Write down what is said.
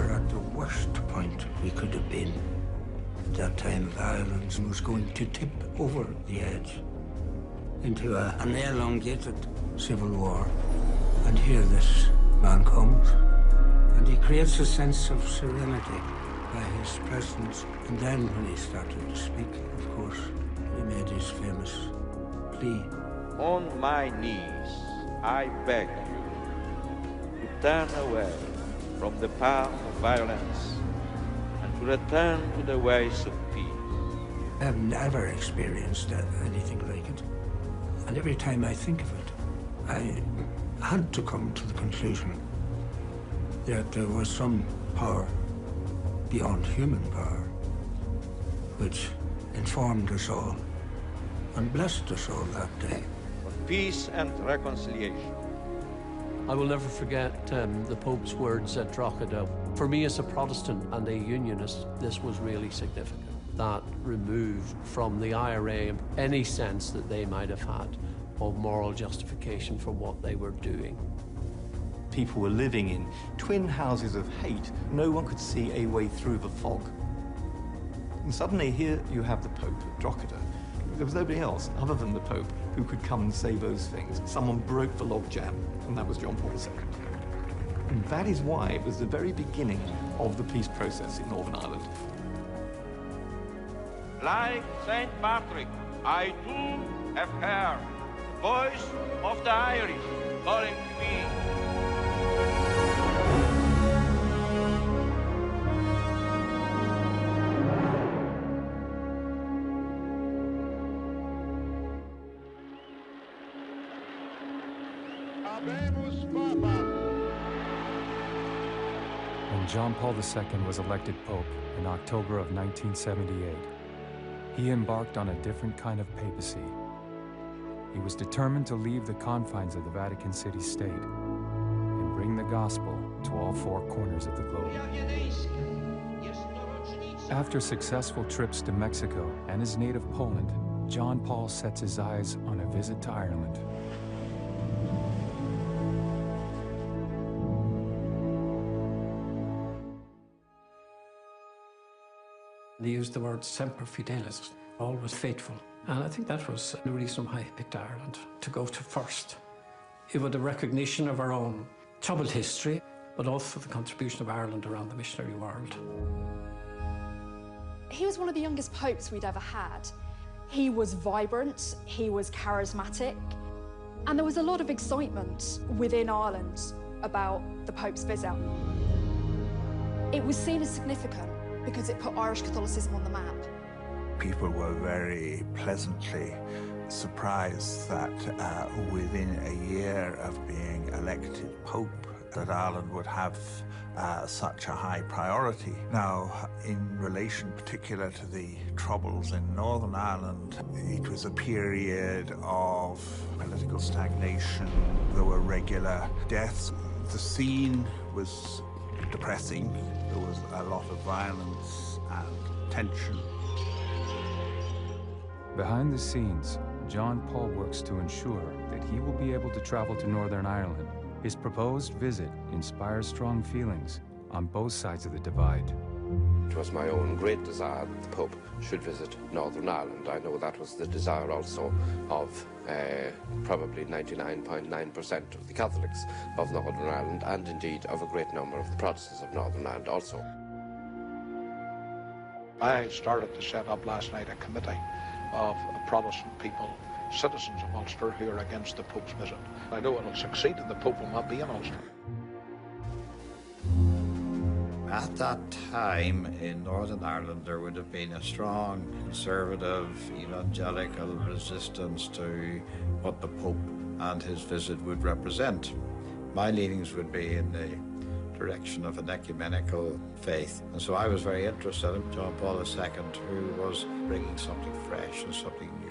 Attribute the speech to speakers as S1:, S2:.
S1: were at the worst point we could have been. At that time, Ireland was going to tip over the edge into an elongated civil war. And here this man comes, and he creates a sense of serenity by his presence. And then when he started to speak, of course, he made his famous plea.
S2: On my knees, I beg you to turn away from the path of violence and to return to the ways of peace.
S1: I've never experienced anything like it. And every time I think of it, I had to come to the conclusion that there was some power beyond human power which informed us all and blessed us all that day.
S2: For peace and reconciliation.
S3: I will never forget the Pope's words at Drogheda. For me as a Protestant and a Unionist, this was really significant. That removed from the IRA any sense that they might have had of moral justification for what they were doing.
S4: People were living in twin houses of hate. No one could see a way through the fog. And suddenly here you have the Pope at Drogheda. There was nobody else other than the Pope who could come and say those things. Someone broke the logjam, and that was John Paul II. And that is why it was the very beginning of the peace process in Northern Ireland.
S2: Like St. Patrick, I too have heard the voice of the Irish calling me.
S5: When John Paul II was elected Pope in October of 1978, he embarked on a different kind of papacy. He was determined to leave the confines of the Vatican City State and bring the gospel to all four corners of the globe. After successful trips to Mexico and his native Poland, John Paul sets his eyes on a visit to Ireland.
S6: They used the word semper fidelis, always faithful. And I think that was the reason why he picked Ireland to go to first. It was a recognition of our own troubled history, but also the contribution of Ireland around the missionary world.
S7: He was one of the youngest popes we'd ever had. He was vibrant, he was charismatic, and there was a lot of excitement within Ireland about the Pope's visit. It was seen as significant because it put Irish Catholicism on the map.
S8: People were very pleasantly surprised that within a year of being elected Pope, that Ireland would have such a high priority. Now, in relation particular to the troubles in Northern Ireland, it was a period of political stagnation. There were regular deaths. The scene was depressing. There was a lot of violence and tension.
S5: Behind the scenes, John Paul works to ensure that he will be able to travel to Northern Ireland. His proposed visit inspires strong feelings on both sides of the divide.
S9: It was my own great desire that the Pope should visit Northern Ireland. I know that was the desire also of probably 99.9% of the Catholics of Northern Ireland, and indeed of a great number of the Protestants of Northern Ireland also.
S10: I started to set up last night a committee of Protestant people, citizens of Ulster, who are against the Pope's visit. I know it'll succeed and the Pope will not be in Ulster.
S11: At that time in Northern Ireland, there would have been a strong conservative, evangelical resistance to what the Pope and his visit would represent. My leanings would be in the direction of an ecumenical faith. And so I was very interested in John Paul II, who was bringing something fresh and something new.